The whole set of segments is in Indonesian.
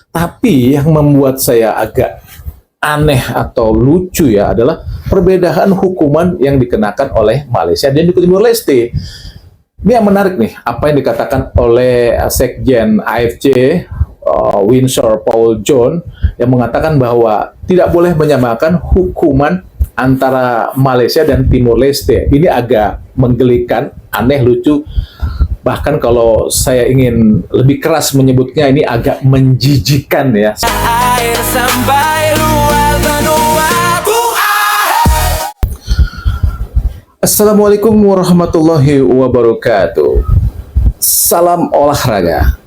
Tapi yang membuat saya agak aneh atau lucu ya adalah perbedaan hukuman yang dikenakan oleh Malaysia dan juga Timur Leste. Ini yang menarik nih, apa yang dikatakan oleh Sekjen AFC Winsor Paul John yang mengatakan bahwa tidak boleh menyamakan hukuman antara Malaysia dan Timur Leste. Ini agak menggelikan, aneh, lucu. Bahkan kalau saya ingin lebih keras menyebutnya, ini agak menjijikan ya. Air sampai luar benua. Assalamualaikum warahmatullahi wabarakatuh. Salam olahraga.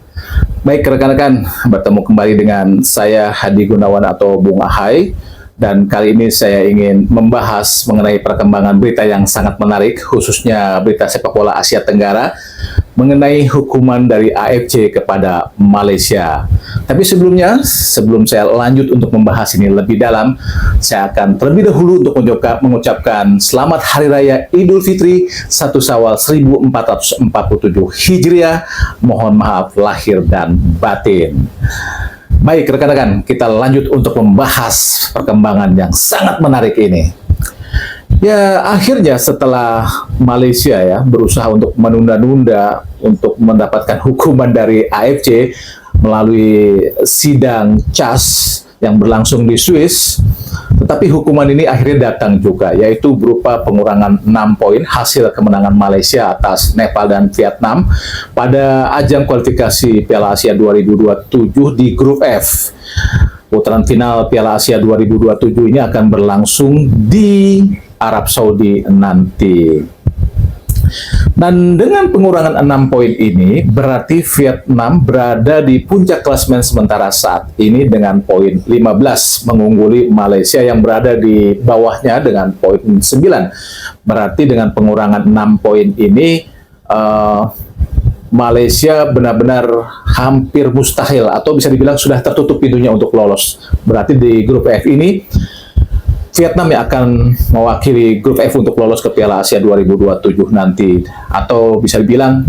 Baik rekan-rekan, bertemu kembali dengan saya Hadi Gunawan atau Bung Ahai. Dan kali ini saya ingin membahas mengenai perkembangan berita yang sangat menarik, khususnya berita sepak bola Asia Tenggara, mengenai hukuman dari AFC kepada Malaysia. Tapi sebelumnya, sebelum saya lanjut untuk membahas ini lebih dalam, saya akan terlebih dahulu untuk mengucapkan Selamat Hari Raya Idul Fitri 1 Syawal 1447 Hijriah. Mohon maaf lahir dan batin. Baik rekan-rekan, kita lanjut untuk membahas perkembangan yang sangat menarik ini. Ya, akhirnya setelah Malaysia ya berusaha untuk menunda-nunda untuk mendapatkan hukuman dari AFC melalui sidang CAS yang berlangsung di Swiss, tetapi hukuman ini akhirnya datang juga, yaitu berupa pengurangan 6 poin hasil kemenangan Malaysia atas Nepal dan Vietnam pada ajang kualifikasi Piala Asia 2027 di Grup F. Putaran final Piala Asia 2027 ini akan berlangsung di Arab Saudi nanti. Dan dengan pengurangan 6 poin ini, berarti Vietnam berada di puncak klasemen sementara saat ini dengan poin 15, mengungguli Malaysia yang berada di bawahnya dengan poin 9. Berarti dengan pengurangan 6 poin ini, Malaysia benar-benar hampir mustahil, atau bisa dibilang sudah tertutup pintunya untuk lolos. Berarti di grup F ini, Vietnam yang akan mewakili grup F untuk lolos ke Piala Asia 2027 nanti. Atau bisa dibilang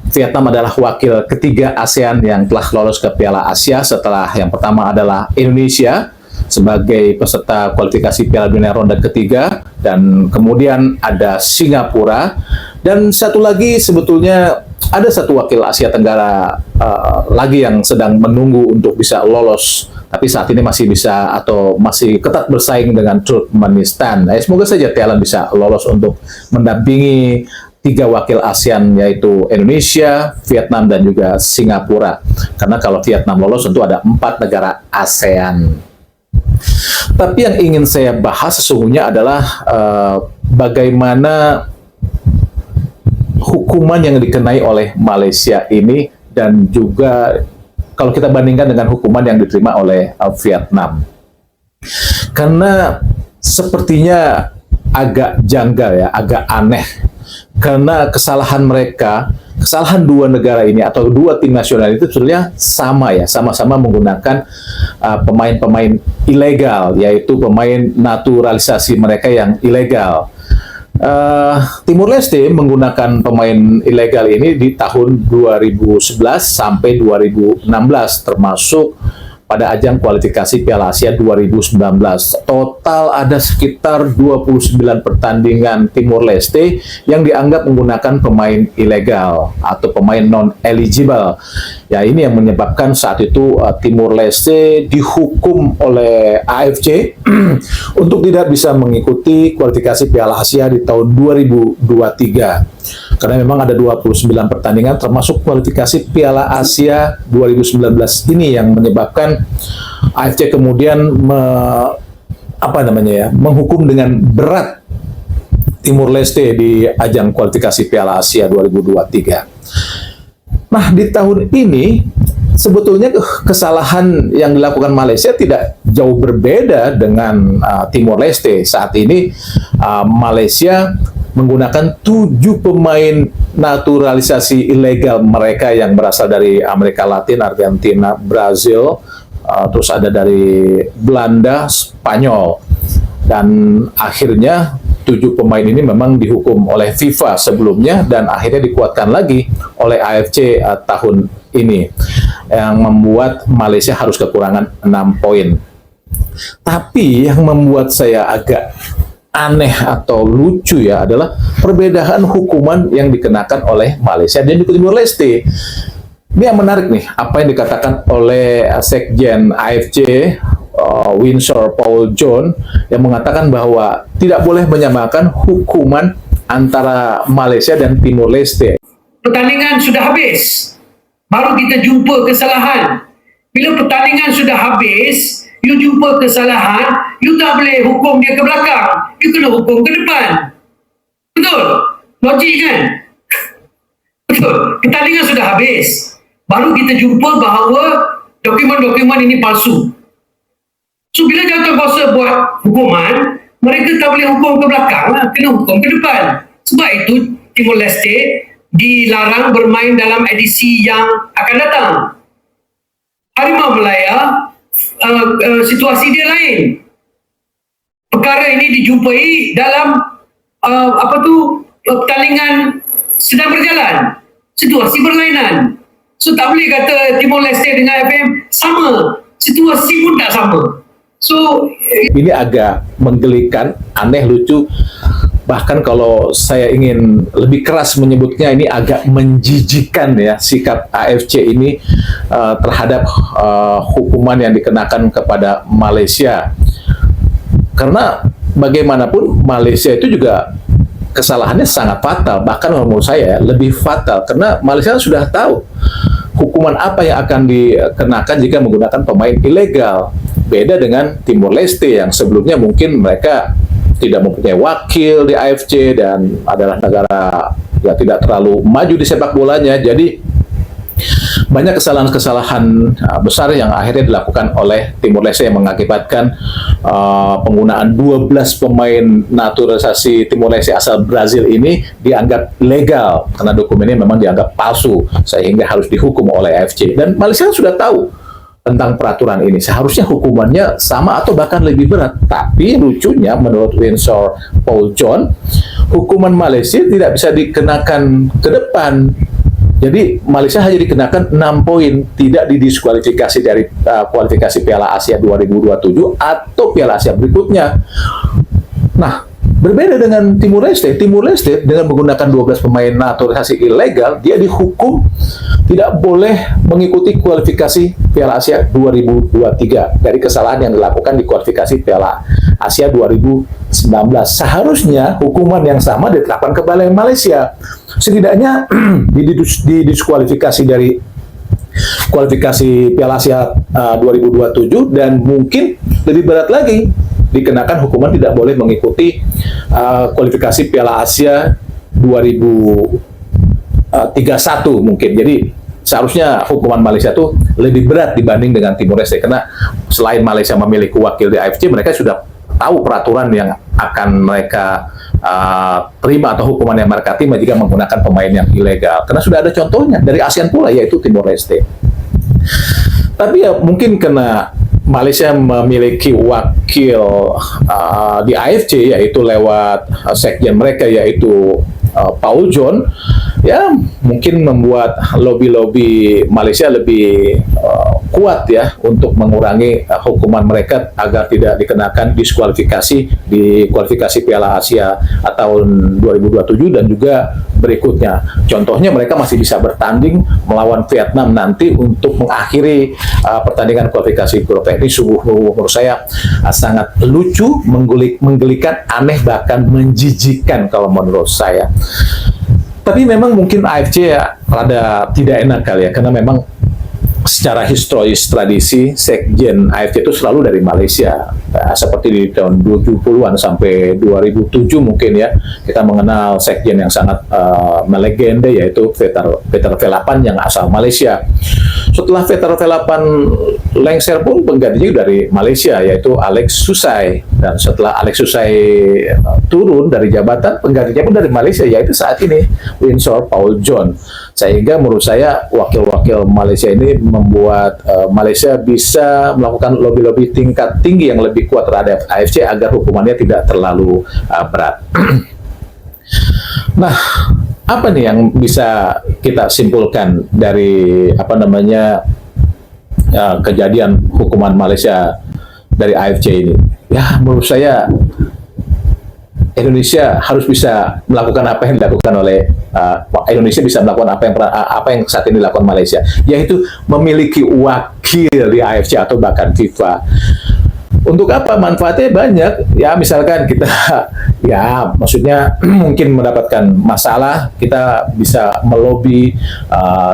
Vietnam adalah wakil ketiga ASEAN yang telah lolos ke Piala Asia setelah yang pertama adalah Indonesia sebagai peserta kualifikasi Piala Dunia ronde ketiga, dan kemudian ada Singapura, dan satu lagi sebetulnya ada satu wakil Asia Tenggara lagi yang sedang menunggu untuk bisa lolos, tapi saat ini masih bisa atau masih ketat bersaing dengan Turkmenistan. Semoga saja Thailand bisa lolos untuk mendampingi 3 wakil ASEAN, yaitu Indonesia, Vietnam, dan juga Singapura. Karena kalau Vietnam lolos tentu ada 4 negara ASEAN. Tapi yang ingin saya bahas sesungguhnya adalah bagaimana hukuman yang dikenai oleh Malaysia ini, dan juga kalau kita bandingkan dengan hukuman yang diterima oleh Vietnam. Karena sepertinya agak janggal ya, agak aneh. Karena kesalahan mereka, kesalahan 2 negara ini atau 2 tim nasional itu sebenarnya sama ya, sama-sama menggunakan pemain-pemain ilegal, yaitu pemain naturalisasi mereka yang ilegal. Timur Leste menggunakan pemain ilegal ini di tahun 2011 sampai 2016, termasuk pada ajang kualifikasi Piala Asia 2019. Total ada sekitar 29 pertandingan Timur Leste yang dianggap menggunakan pemain ilegal atau pemain non-eligible. Ya, ini yang menyebabkan saat itu Timur Leste dihukum oleh AFC untuk tidak bisa mengikuti kualifikasi Piala Asia di tahun 2023. Karena memang ada 29 pertandingan termasuk kualifikasi Piala Asia 2019 ini yang menyebabkan AFC kemudian menghukum dengan berat Timur Leste di ajang kualifikasi Piala Asia 2023. Nah, di tahun ini sebetulnya kesalahan yang dilakukan Malaysia tidak jauh berbeda dengan Timor Leste. Saat ini Malaysia menggunakan 7 pemain naturalisasi ilegal mereka yang berasal dari Amerika Latin, Argentina, Brazil, terus ada dari Belanda, Spanyol. Dan akhirnya 7 pemain ini memang dihukum oleh FIFA sebelumnya dan akhirnya dikuatkan lagi oleh AFC tahun ini yang membuat Malaysia harus kekurangan 6 poin. Tapi yang membuat saya agak aneh atau lucu ya adalah perbedaan hukuman yang dikenakan oleh Malaysia dan juga Timor Leste. Ini yang menarik nih, apa yang dikatakan oleh Sekjen AFC Winsor Paul John yang mengatakan bahwa tidak boleh menyamakan hukuman antara Malaysia dan Timor Leste. Pertandingan sudah habis, baru kita jumpa kesalahan. Bila pertandingan sudah habis, you jumpa kesalahan, you tak boleh hukum dia ke belakang, you kena hukum ke depan. Betul? Logik kan? Betul. Pertandingan sudah habis, baru kita jumpa bahawa dokumen-dokumen ini palsu. So bila jawatankuasa buat hukuman, mereka tak boleh hukum ke belakang lah, kena hukum ke depan. Sebab itu Timor Leste dilarang bermain dalam edisi yang akan datang. Harimau Melaya, situasi dia lain. Perkara ini dijumpai dalam pertandingan sedang berjalan, situasi berlainan. So tak boleh kata Timor Leste dengan FM sama, situasi pun tak sama. So ini agak menggelikan, aneh, lucu. Bahkan kalau saya ingin lebih keras menyebutnya, ini agak menjijikan ya sikap AFC ini terhadap hukuman yang dikenakan kepada Malaysia. Karena bagaimanapun Malaysia itu juga kesalahannya sangat fatal, bahkan menurut saya lebih fatal karena Malaysia sudah tahu hukuman apa yang akan dikenakan jika menggunakan pemain ilegal. Beda dengan Timor Leste yang sebelumnya mungkin mereka tidak mempunyai wakil di AFC dan adalah negara yang tidak terlalu maju di sepak bolanya. Jadi banyak kesalahan-kesalahan besar yang akhirnya dilakukan oleh Timor Leste yang mengakibatkan penggunaan 12 pemain naturalisasi Timor Leste asal Brazil ini dianggap legal karena dokumennya memang dianggap palsu sehingga harus dihukum oleh AFC. Dan Malaysia sudah tahu tentang peraturan ini, seharusnya hukumannya sama atau bahkan lebih berat. Tapi lucunya menurut Winsor Paul John, hukuman Malaysia tidak bisa dikenakan ke depan. Jadi Malaysia hanya dikenakan 6 poin, tidak didiskualifikasi dari kualifikasi Piala Asia 2027 atau Piala Asia berikutnya. Nah, berbeda dengan Timor Leste. Timor Leste dengan menggunakan 12 pemain naturalisasi ilegal, dia dihukum tidak boleh mengikuti kualifikasi Piala Asia 2023 dari kesalahan yang dilakukan di kualifikasi Piala Asia 2019. Seharusnya hukuman yang sama diterapkan kepada Malaysia. Setidaknya didiskualifikasi dari kualifikasi Piala Asia 2027 dan mungkin lebih berat lagi dikenakan hukuman tidak boleh mengikuti kualifikasi Piala Asia 2031 mungkin. Jadi seharusnya hukuman Malaysia itu lebih berat dibanding dengan Timor Leste karena selain Malaysia memiliki wakil di AFC, mereka sudah tahu peraturan yang akan mereka terima atau hukuman yang mereka terima jika menggunakan pemain yang ilegal. Karena sudah ada contohnya dari ASEAN pula, yaitu Timor Leste. Tapi ya mungkin karena Malaysia memiliki wakil di AFC, yaitu lewat sekjen mereka, yaitu Paul John, ya mungkin membuat lobby-lobby Malaysia lebih kuat ya untuk mengurangi hukuman mereka agar tidak dikenakan diskualifikasi di kualifikasi Piala Asia tahun 2027 dan juga berikutnya. Contohnya mereka masih bisa bertanding melawan Vietnam nanti untuk mengakhiri pertandingan kualifikasi grup. Ini sungguh menurut saya sangat lucu, menggelikan, aneh, bahkan menjijikkan kalau menurut saya. Tapi memang mungkin AFC ya rada tidak enak kali ya, karena memang secara historis tradisi sekjen AFC itu selalu dari Malaysia. Seperti di tahun 70-an sampai 2007 mungkin ya, kita mengenal sekjen yang sangat melegenda, yaitu Peter Velapan yang asal Malaysia. Setelah Peter Velapan lengser pun penggantinya dari Malaysia, yaitu Alex Susai. Dan setelah Alex Susai turun dari jabatan, penggantinya pun dari Malaysia, yaitu saat ini Winsor Paul John. Sehingga menurut saya wakil-wakil Malaysia ini membuat Malaysia bisa melakukan lobby-lobby tingkat tinggi yang lebih kuat terhadap AFC agar hukumannya tidak terlalu berat. Nah, apa nih yang bisa kita simpulkan dari kejadian hukuman Malaysia dari AFC ini? Ya, menurut saya Indonesia harus bisa melakukan apa yang dilakukan oleh Indonesia bisa melakukan apa yang saat ini dilakukan Malaysia, yaitu memiliki wakil di AFC atau bahkan FIFA. Untuk apa? Manfaatnya banyak. Ya, misalkan kita, ya maksudnya mungkin mendapatkan masalah, kita bisa melobi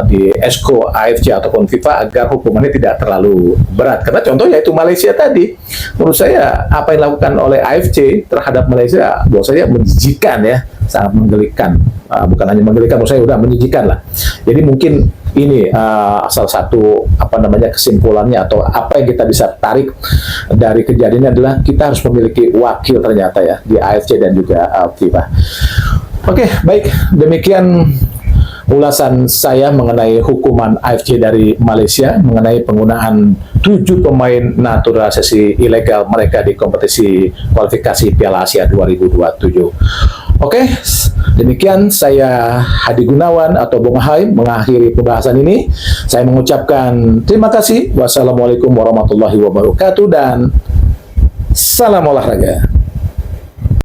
di Esko AFC ataupun FIFA agar hukumannya tidak terlalu berat. Karena contohnya itu Malaysia tadi, menurut saya apa yang dilakukan oleh AFC terhadap Malaysia, buat saya menjijikan ya, sangat menggelikan. Bukan hanya menggelikan, menurut saya udah menjijikan lah. Jadi mungkin ini salah satu kesimpulannya atau apa yang kita bisa tarik dari kejadian ini adalah kita harus memiliki wakil ternyata ya di AFC dan juga FIFA. Oke, baik, demikian ulasan saya mengenai hukuman AFC dari Malaysia mengenai penggunaan 7 pemain naturalisasi ilegal mereka di kompetisi kualifikasi Piala Asia 2027. Oke, demikian saya Hadi Gunawan atau Bung Hai mengakhiri pembahasan ini. Saya mengucapkan terima kasih. Wassalamualaikum warahmatullahi wabarakatuh dan salam olahraga.